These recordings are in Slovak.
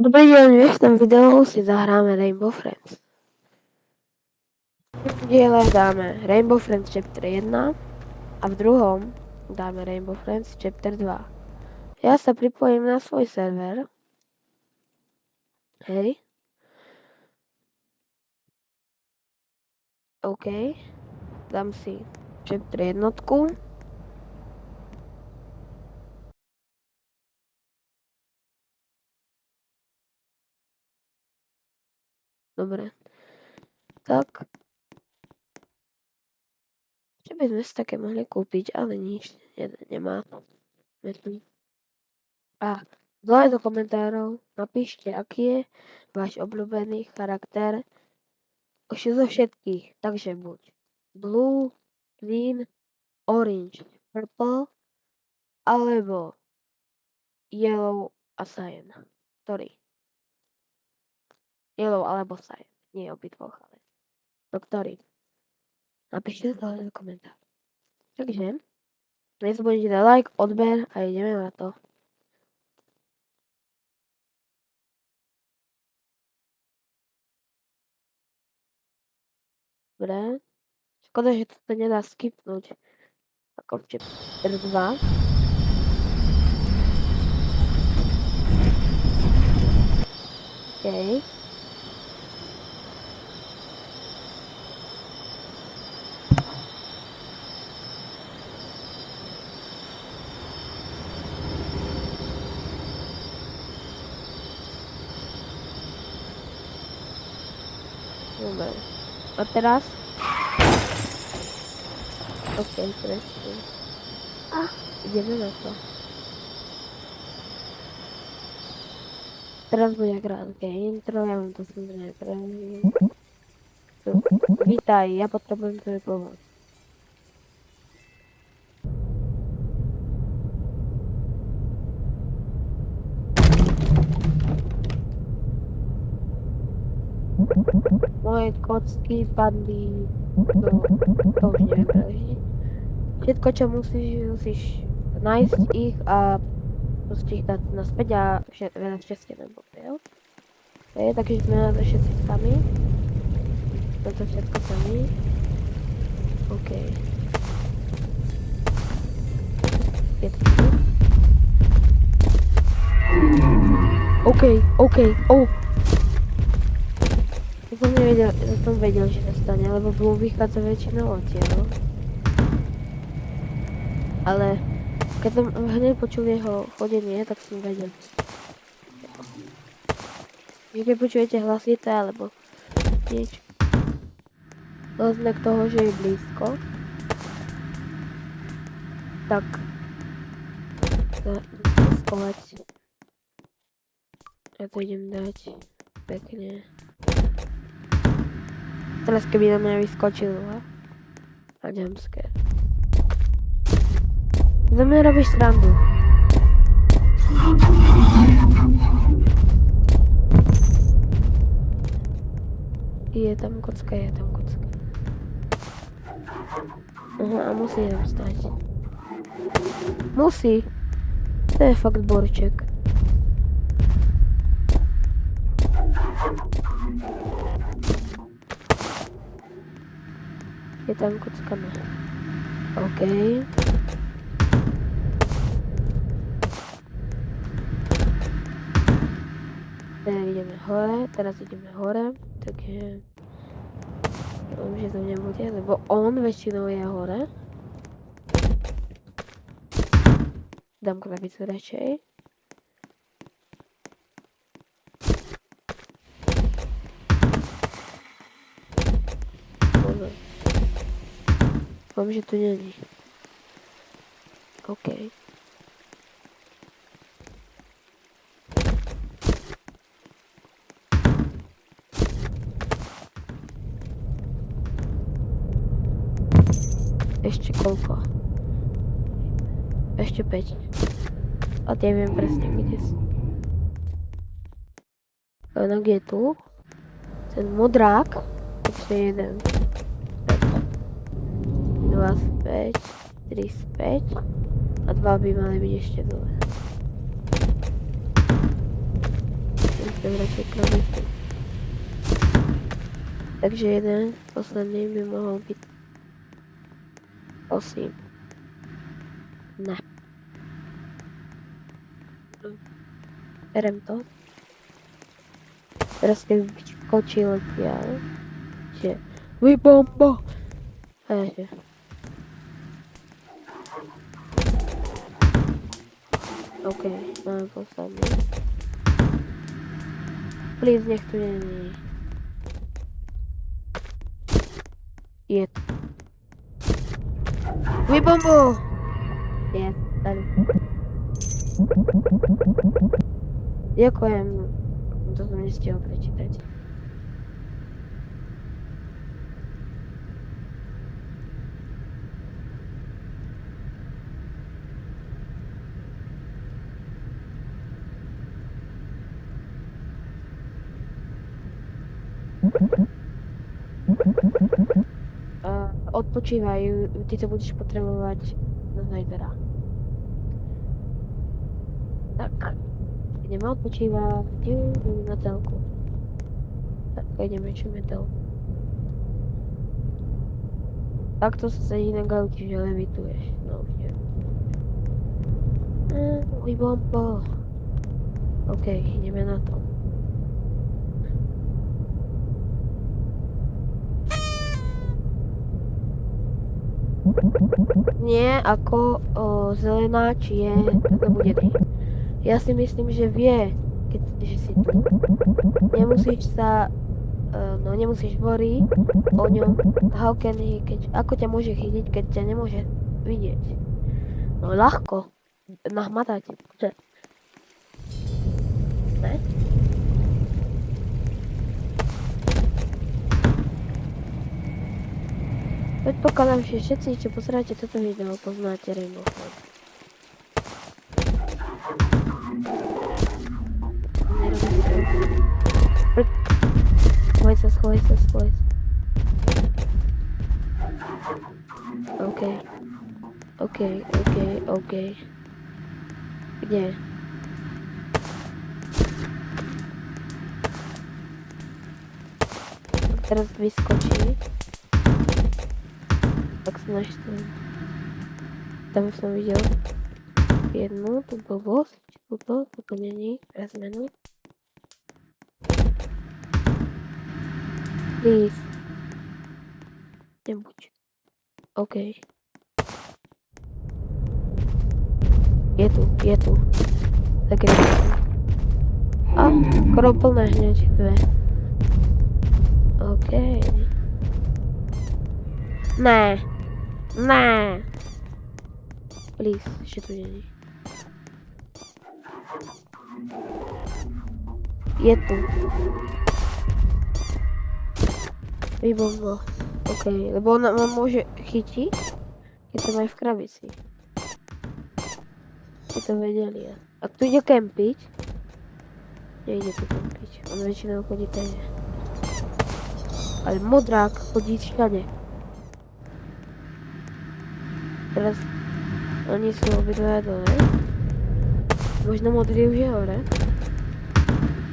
Dobrý deň, v dnešnom videu si zahráme Rainbow Friends. V diele dáme Rainbow Friends Chapter 1 a v druhom dáme Rainbow Friends Chapter 2. Ja sa pripojím na svoj server. Hej. OK. Dám si Chapter 1. Dobre. Tak. Čo by sme si také mohli kúpiť, ale nič nemá. A dole do komentárov napíšte, aký je váš obľúbený charakter zo všetkých. Takže buď blue, green, orange, purple, alebo yellow a cyan. Ktorý? Yellow alebo cyan. Nie obidvoch, ale no ktorý? Napíšte to do komentárov. Takže, nezabudnite na like, odber a ideme na to. Dobre. Škoda, že to nedá skipnúť. Ako chapter 2. OK. Dobre. A teraz? OK, presne. Ideme na to. Teraz bude krátke intro, ja vám to samozrejme prejím. Vítaj, ja potrebujem tvoju pomoc. Moje kocky padli to už neviem. Všetko, čo musíš nájsť ich a proste ich dať naspäť a veľa šťastia nám popriel. Takže sme na to všetci sami. Na to všetko sami. OK. OK. Ja som vedel, že to stane, lebo Blue vychádza väčšinou odtiaľ. Ale keď som hneď počul jeho chodenie, tak som vedel. Keď počujete hlasité alebo niečo, to znak toho, že je blízko, tak skovať. Ja to idem dať pekne. Teraz keby na mňa vyskočil a jumpscare. Za mňa robíš srandu. Je tam kocka. Aha, a musí tam stať. Musí. To je fakt borček. Je tam kocka, ne. OK. Teraz ideme hore, takže dúfam, že to nebude, lebo on väčšinou je hore. Dám krabicu radšej. Dúfam, že tu není. OK. Ešte koľko? Ešte 5. A ja viem presne, kde sú. Onak je tu. Ten modrák. Ešte 1. 2 späť. 3 späť. A 2 by mali byť ešte dole. Jdem radši krabici. Takže jeden posledný by mohl být 8. Ne. Berem to. Teraz keď vyskočil odtiaľ, že vybombo! Takže. OK, máme posledný. Please, nech tu není. Je to. Vybombo! Je, tady. Ďakujem. To som nestihol prečítať. Odpočívaj, ty to budeš potrebovať na zajtra. Tak. Ideme odpočívať na telku. Tak, ideme číme telku. Takto sa sedí na gauči, že levituješ. No, už neviem. Môj bombo. OK, ideme na to. Nie ako zelenáč je zabudený. Ja si myslím, že vie, že si tu. Nemusíš sa, nemusíš voriť o ňom. How can he, ako ťa môže chytiť, keď ťa nemôže vidieť? No ľahko. Nahmatať. Ne? Predpokladám, že všetci, čo pozeráte toto video, poznáte Rainbow Friends. Schovaj sa. OK. Kde? Teraz vyskočí. Tak snaž sa. Tam som videl jednu, tú blbosť, toto není, zmenu. Please. Nebuď. OK. Je tu. Tak je tu. A, skoro plné hneď, dve. OK. Ne. Please, ešte tu není. Je tu. Vybombo. OK, lebo ona ma môže chytiť, keď to aj v krabici. Ste to vedeli. Ak tu ide kempiť, nejde tu kempiť. On väčšinou chodí tady. Ale modrák chodí všade. Teraz oni sú obidvaja dole. Možno modrý už je hore.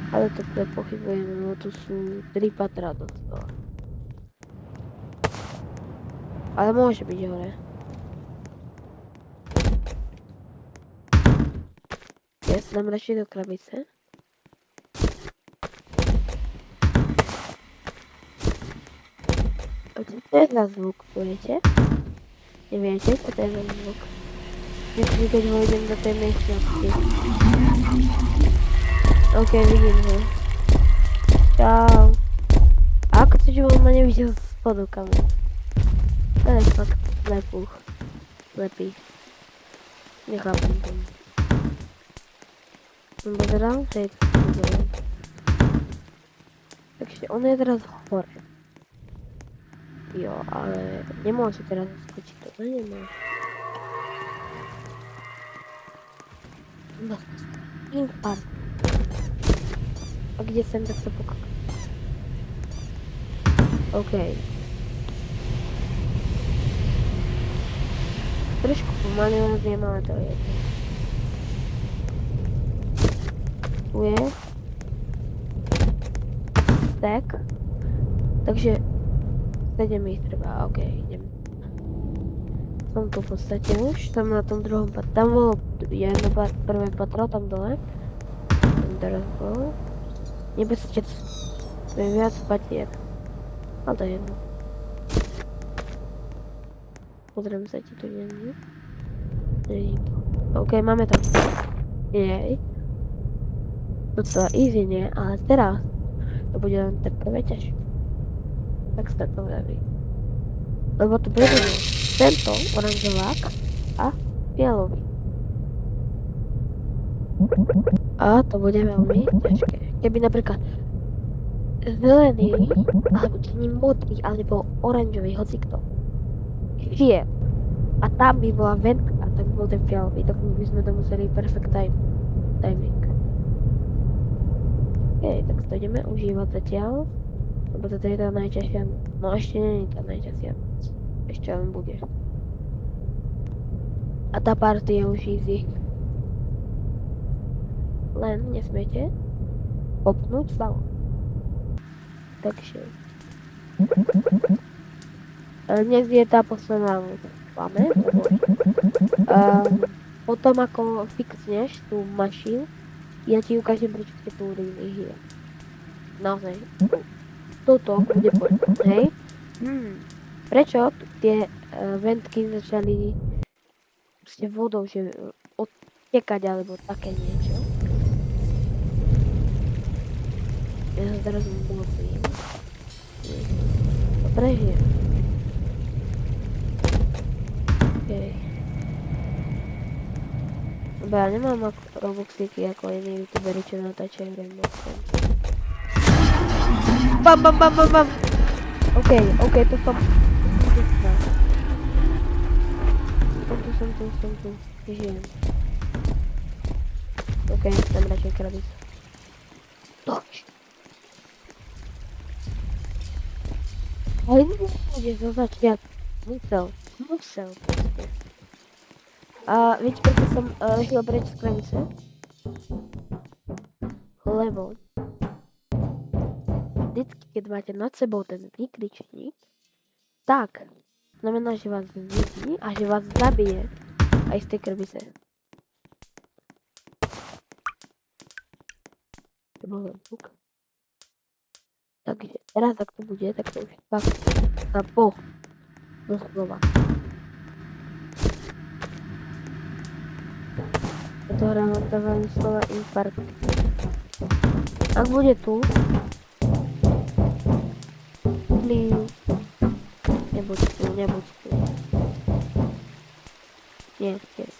Ale to pochybujem, lebo tu sú 3 patra do toho. Ale môže byť hore. Ja sa dám radšej do krabice. A čo to je za zvuk, viete? Neviete, čo to je za zvuk? Vždycky, keď vojdem do tej miestnosti. OK, vidím ho. Čau. A ako to, že on ma nevidel spodu kamu? To je fakt slepý. Nechápem tomu. Som pozeral? Hej, to som pozeral. Takže on je teraz hore. Jo, ale nemôže teraz skočiť to, nemôže. No, infarkt. A kde sem, tak sa pokakám. OK. Trošku pomaly viem, ale to je. Tu je. stack. Takže 7 ich treba, ok, idem. Som tu v podstate už, som na tom druhom patro. Tam bolo jedno prvé patro, tam dole. Tam teraz bolo. Nebezpečie, to je viac patier. Ale to je jedno. Pozriem sa, ti tu nie je. Ok, máme tam. Jej. Docela easy, nie? Ale teraz to bude len ten prvé ťaž. Tak sa to vraví. Lebo to bude tento oranžovák a fialový. A to bude veľmi ťažké. Keby napríklad zelený, alebo keby modrý, alebo oranžový, hocikto. Fiel. A tam by bola ventka, a tak bol ten fialový, tak by sme to museli perfect timing. Ok, tak to ideme užívať zatiaľ, lebo toto je tá najťažšia, no ešte nie je tá najťažšia, ešte len bude. A tá party je už easy. Len nesmiete popnúť balón. Takže dnes je tá posledná máme. Potom ako fixneš tú mašinu, ja ti ukážem, prečo tie túriny hýre. Naozaj. Toto bude povedať, hej? Prečo tie ventky začali proste vodou, že odtekať alebo také niečo? Ja sa teraz modlím. Prežijem. Okay. Lebo ja nemám robuxíky ako iní youtuberi, čo natáčajú Rainbow Friends. Bam bam bam bam bam! Ok, to som... Som tu. Žijem. Ok, tam radšej krabicu. Toč! Ale nebude zo začiatku. Musel proste. A viete, prečo som šiel preč z krabice? Lebo vždycky, keď máte nad sebou ten vykričník, tak znamená, že vás vidí a že vás zabije aj z tej krabice. To bol len zvuk. Takže teraz, ak to bude, tak to už tak na po. Doslova. To hrávam dávam slova infarkt. Ak bude tu, please, nebuď tu. Nie, yes.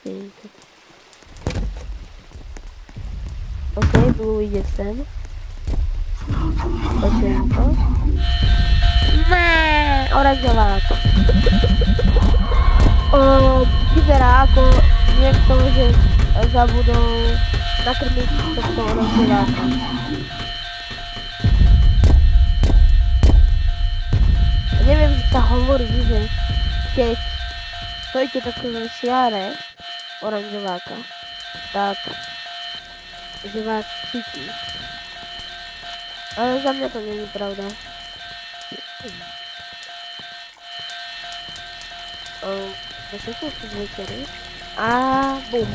Nie tu. Ok, Blue ide sem. Počujem to. Oranžovák. Vyzerá ako niekto, že zabudol nakrmiť tohto oranžováka. Neviem, že sa hovorí, že keď stojíte takové šiare oranžováka, tak že vás chytí. Ale za mňa to nie je pravda. Zase sú večery. A bum.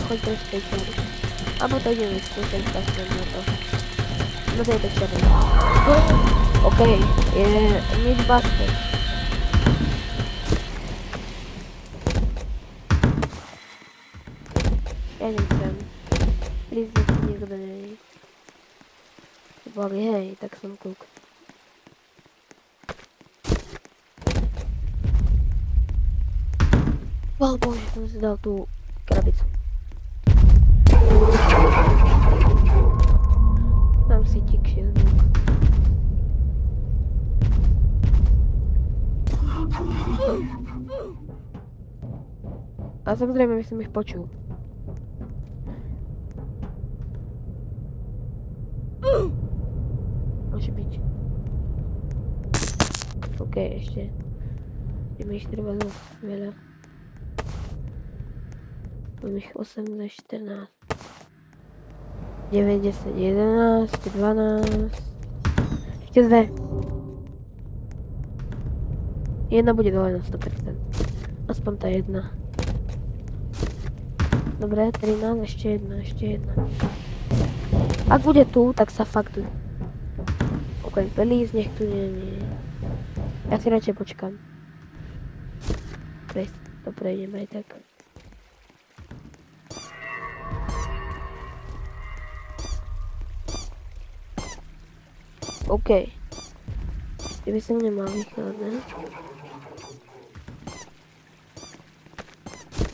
Choď preč večery. Abo to idem vyskúšať kasne na to. No to je večery. Ok, je meat basket. Ja nechcem. Please, nech si nikto není. Boli, hej, tak som kúk. Chvála Bohu, že som si dal tú krabicu. Dám si tikšie zvuk. A samozrejme by som ich počul. Môže byť. Ok, ešte. Ideme ich treba dosť veľa. Mám ich 8 za 14. 9, 10, 11, 12. Ešte dve. Jedna bude dole na 100%. Aspoň tá jedna. Dobre, 13, ešte jedna. Ak bude tu, tak sa fakt... OK, Belize, nech tu nie. Ja si radšej počkám. To prejdem aj tak. OK. Ty by som nemal vychádzať.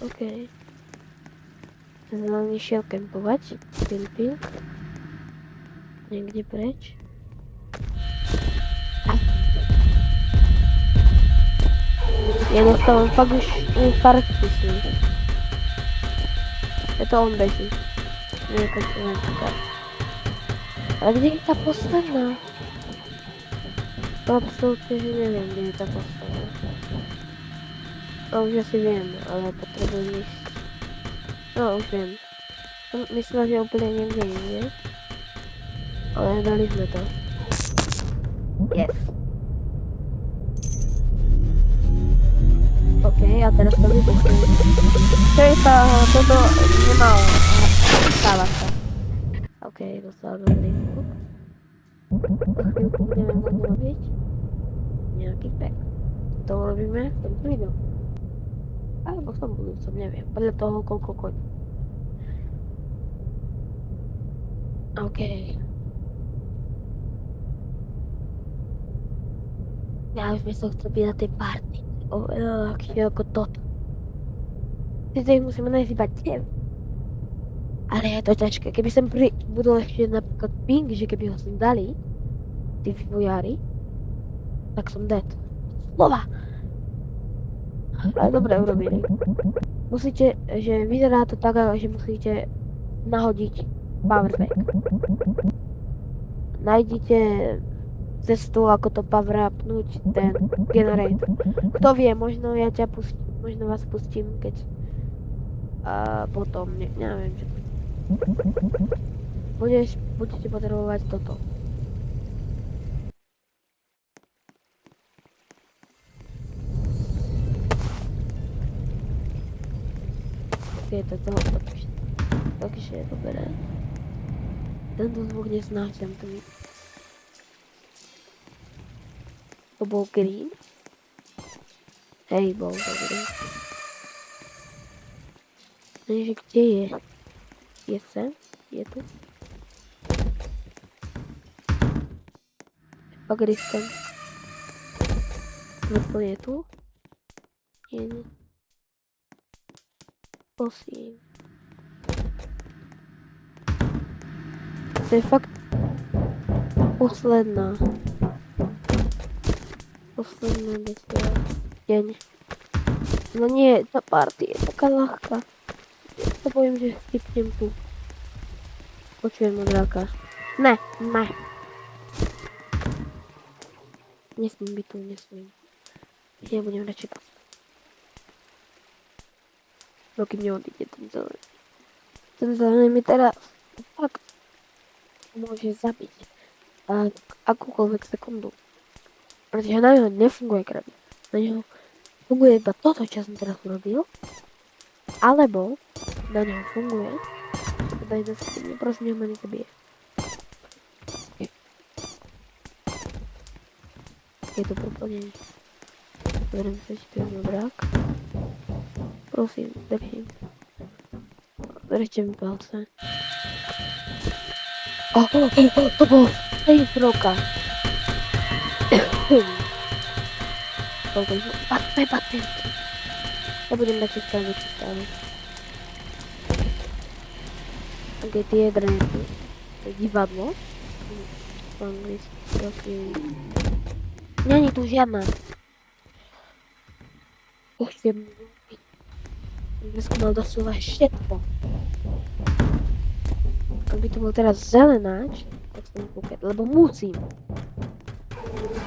OK. Zelený šiel kempovať. Ping. Niekde preč. Ja dostávam fakt už infarkt, myslím. Je to on beží. Ale kde je tá posledná? To absolútne, že neviem, kde je tá posledná. No už asi viem, ale potrebujem ísť. No už viem. Myslím, že úplne niekde inde. Ale dali sme to. Yes. OK, a teraz to vypustím. Čo je sa, toto nemalo. Stáva sa. OK, dostala dobrý zvuk. Po chvíľku budeme môcť robiť nejaký pack. To urobíme v tomto videu. Alebo v tom budúcom, neviem. Podľa toho, koľko koň. OK. Ja už by som chcel byť na tej party. Oveľa ľahšie ako toto. Sice ich musíme nájsť iba 9. Ale je to ťažké. Keby sem budol ešte napríklad ping, že keby ho sem dali, tí vývojári, tak som dead. Slova! Ale dobre urobili. Musíte, že vyzerá to tak, že musíte nahodiť powerbank. Nájdite cestu, ako to power upnúť, ten generator. Kto vie, možno ja ťa pustím, možno vás pustím, keď potom, neviem, čo to. Budete potrebovať toto. Je to toho takže je dobré. Tento zvuk neznášam, to bol green. Hej, bol dobrý. Takže kde je? Je sem? Je tu? Pak riskem. Vrtlo je tu? Nie. Prosím. To je fakt posledná deň. No nie, tá party je taká ľahká. Ja sa bojím, že skipnem tu. Počujem modráka. Ne. Nesmím byť tu, nesmím. Ja budem radšej pas. Dokým neodíde ten zelený. Ten zelený mi teraz fakt môže zabiť akúkoľvek sekundu. Pretože na neho nefunguje krab. Na neho funguje iba toto, čo som teraz urobil. Alebo na neho funguje. Daj na sekundu, prosím, nech ma nezabije. Je to propolenie. Berem sa ešte modrák. Prosím, držím. Držte mi palce. To bol safe roka. Patme. Ja budem dať vyčístavať. Ok, tie drenky. Divadlo. Po anglicky. Není tu žiadna. Chcem skúmal doslova všetko. Ak by to bol teraz zelenáč, tak som kúkať, lebo musím.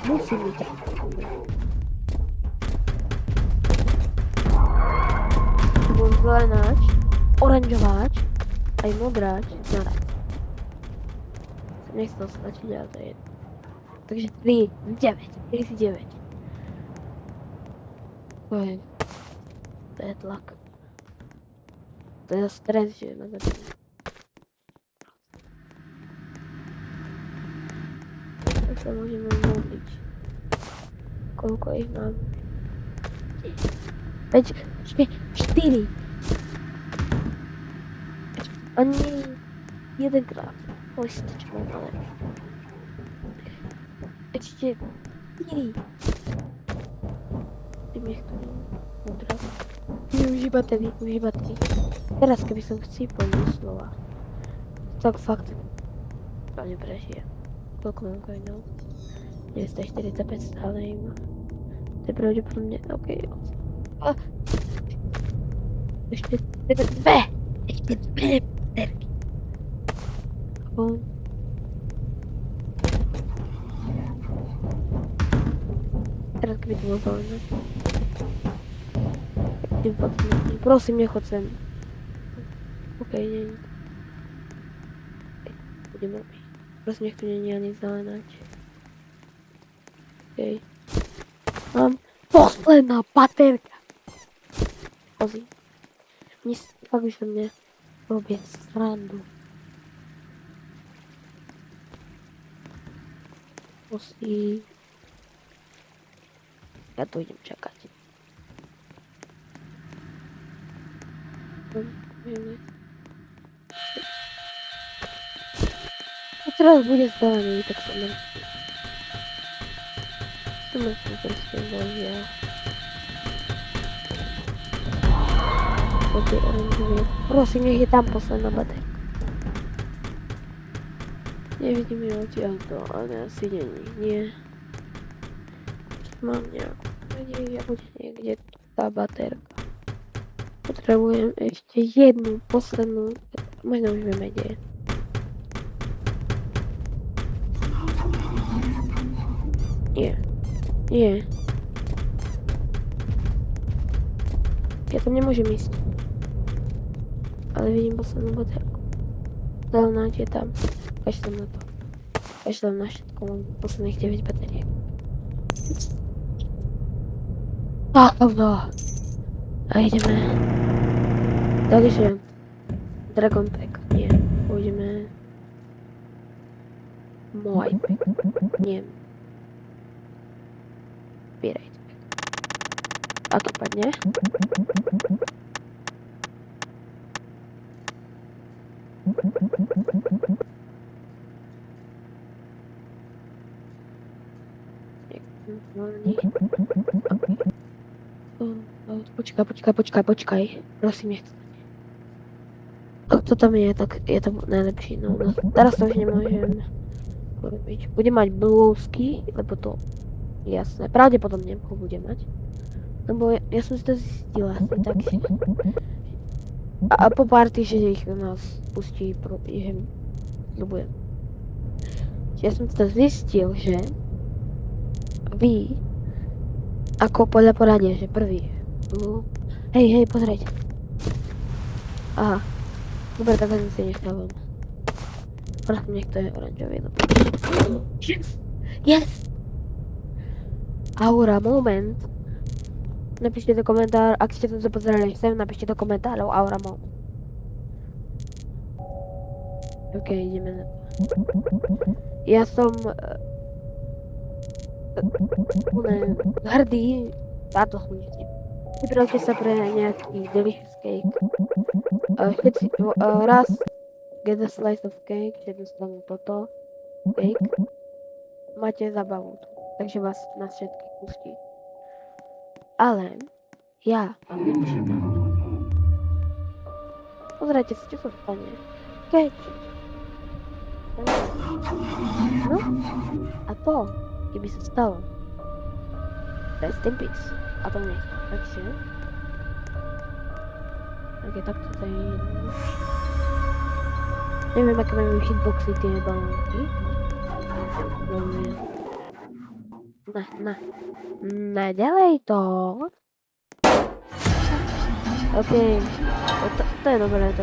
Musím byť. To bol zelenáč, oranžováč, aj modráč naraz. Nechcel stačiť, ale to je jedno. Takže 3, 9, 49. To je tlak. To je stres, že na zabíjení. Tak sa môžeme modliť. Koľko ich mám? 5, 4. Ani jedenkrát. Poďte, čo mám ale. Ešte 4. Ty mi to odraz. Využij batérii. Teraz keby som chcípol slova, tak fakt to neprežije. Koľko mám coinov? 945 stále iba. To je pravdepodobne, okej. Ešte 2! Ešte 2 baterky. Teraz keby to bolo zaujímavé. Prosím, nechod sem. Okej, nie. Budem robiť. Prosím, nech tu nie je ani zelenať. Okej. Mám posledná baterka. Kozy. Oni fakt už mne robia srandu. Kozy. Ja tu idem čakať. A teraz bude zelený, tak som mŕtvy. Som mŕtvy proste zaujímavé. Poďte oranžový. Prosím, nech je tam posledná baterka. Nevidím ju odtiaľto, ale asi není, nie. Mám nejakú nádej, bude niekde tá baterka. Potrebujem ešte jednu, poslednú, možno už vieme, kde je. Nie. Ja tam nemôžem ísť. Ale vidím poslednú baterku. Zelená je tam. Kašlem na to. Kašlem na všetko, mám posledných 9 bateriek. A ideme. Takže Dragon Pack, nie. Pôjdeme. Môj. Nie. Pirate Pack. A to padne. Počkaj. Prosím, nechce. Ak to tam je, tak je to najlepší. No, teraz to už nemôžem urobiť. Budem mať bluesky, lebo to jasné. Pravdepodobne ho budem mať. Lebo ja som si to zistila asi tak. A po pár týždeň ich nás pustí, že ľubujem. Ja som si to zistil, že vy ako podľa poradia, že prvý hej, pozrieť. Aha. Dobre, tak som si nechávam. Prosím, nech to je oranžový. Yes! Aura, moment. Napíšte do komentár, ak ste to pozerali sem, napíšte do komentárov Aura moment. Ok, ideme na to. Ja som hrdý táto služba. Vybrajte sa pre nejaký delicious cake. Všetci, raz get a slice of cake, že dostanú toto cake. Máte zabavu tu, takže vás na všetkých pustí. Ale ja mám lepší nápad. Pozrite si, čo sa stane. Cake. No, a to, keby sa stalo. Rest in peace. A to nech. Takže... Ok, tak to je jedno. Neviem, aké majú hitboxy tie balónky. Ďalej to. Ok. To je dobré, to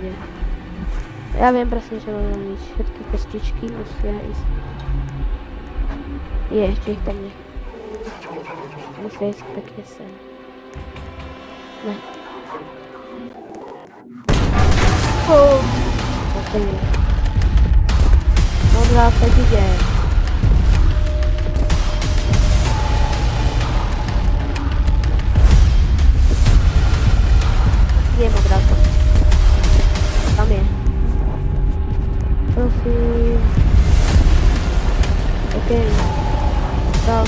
je. Ja viem presne, čo mám ísť. Všetky kostičky musia ísť. Je, ešte ich tam nech. Musia ísť pekne sem. Ne. Ok. Modrá teď ide. Kde je modrá? Tam je. Prosím. OK. Dal.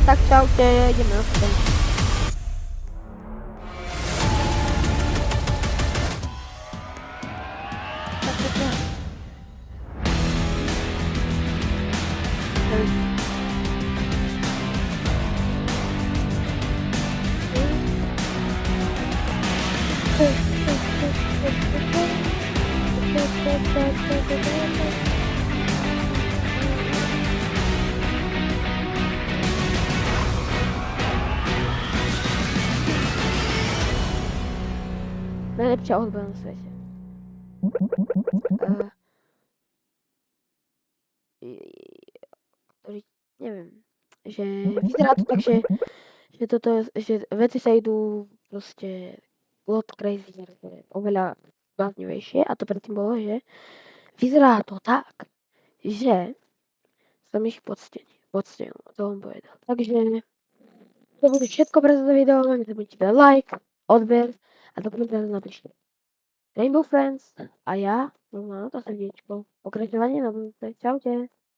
Tak čaute, ideme naspäť. Najlepšia hudba na svete. Neviem, že vyzerá to tak, že toto, že veci sa idú proste lot crazy, oveľa bláznivejšie a to predtým bolo, že vyzerá to tak, že som ich poctenil, to vám povedal. Takže to bude všetko pre toto video, nezabudnite dať like, odber a do komentára napíšte Rainbow Friends a ja mám na to srdiečko. Pokračovanie na budúce. Čaute.